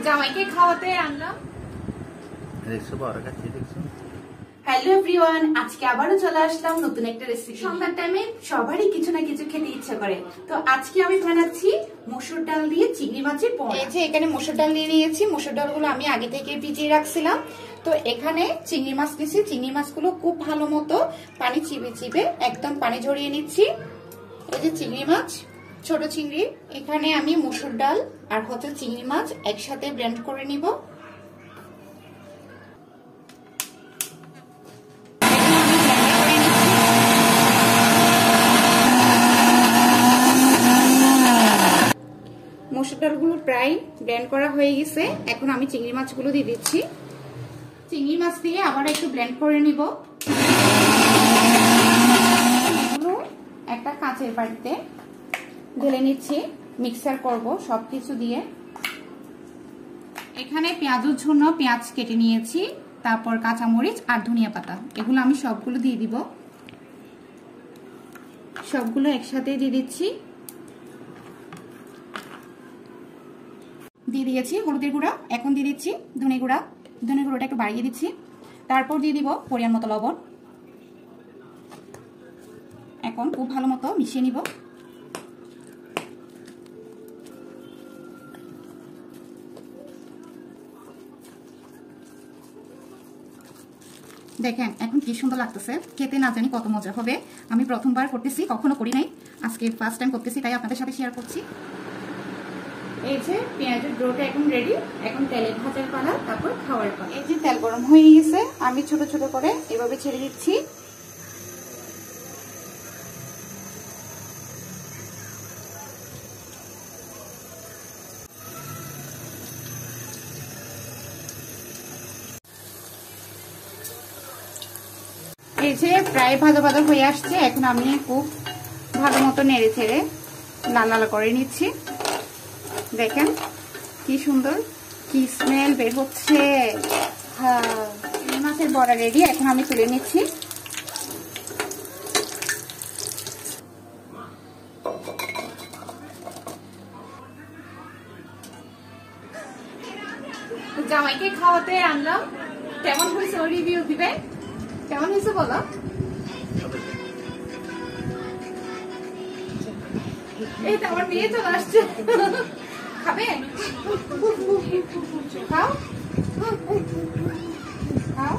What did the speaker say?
জামাইকে খাওয়াতে আনলাম। হ্যালো এভরিওয়ান, আজকে আবারও চলে আসলাম নতুন একটা রেসিপি। সন্ধ্যার টাইমে সবারই কিছু না কিছু খেতে ইচ্ছা করে, তো আজকে আমি বানাচ্ছি মসুর ডাল দিয়ে চিংড়ি মাছের পোড়া। এই যে এখানে মসুর ডাল নিয়ে নিয়েছি, মসুর ডালগুলো আমি আগে থেকে ভিজিয়ে রাখছিলাম। তো এখানে চিংড়ি মাছ নিয়েছি, চিংড়ি মাছগুলো খুব ভালো মতো পানি চিবে চিবে একদম পানি ঝরিয়ে নিচ্ছি। এই যে চিংড়ি মাছ, ছোট চিংড়ি। এখানে আমি মসুর ডাল আর হচ্ছে চিংড়ি মাছ একসাথে ব্লেন্ড করে নিব। মসুর ডালগুলো প্রায় ব্লেন্ড করা হয়ে গেছে। এখন আমি চিংড়ি মাছগুলো দিয়ে দিচ্ছি। চিংড়ি মাছ দিয়ে আবার একটু ব্লেন্ড করে নিব। এগুলো একটা কাঁচের বাটিতে ঢেলে নিচ্ছি, মিক্সার করব সবকিছু দিয়ে। এখানে পেঁয়াজের জন্য পেঁয়াজ কেটে নিয়েছি, তারপর কাঁচামরিচ আর ধনিয়া পাতা, এগুলো আমি সবগুলো দিয়ে দিব। সবগুলো একসাথে দিয়ে দিচ্ছি। দিয়ে দিয়েছি হলুদের গুঁড়া, এখন দিয়ে দিচ্ছি ধনে গুঁড়া। ধনে গুঁড়োটা একটু বাড়িয়ে দিচ্ছি। তারপর দিয়ে দিব পরিমাণ মতো লবণ। এখন খুব ভালো মতো মিশিয়ে নিব। দেখেন এখন কি সুন্দর লাগতেছে, খেতে না জানি কত মজা হবে। আমি প্রথমবার করতেছি, কখনো করি নাই, আজকে ফার্স্ট টাইম করতেছি, তাই আপনাদের সাথে শেয়ার করছি। এই যে পেঁয়াজের ডোটা এখন রেডি, এখন তেলে ভাজার পালা, তারপর খাওয়ার পালা। এই যে তেল গরম হয়ে গেছে, আমি ছোট ছোট করে এভাবে ছেড়ে দিচ্ছি। এই যে প্রায় ভাজা ভাজা হয়ে আসছে, এখন আমি খুব ভালো মতো নেড়ে ছেড়ে লাল লাল করে নিচ্ছি। দেখেন কি সুন্দর কি স্মেল বের হচ্ছে। মাছের বড়া রেডি, এখন আমি তুলে নিচ্ছি। জামাইকে খাওয়াতে আনলাম, কেমন হয়েছে ও রিভিউ দিবে। কেমন হয়েছে বলো। এই তো আমার মেয়ে চলে আসছে, খাবে। খাও খাও।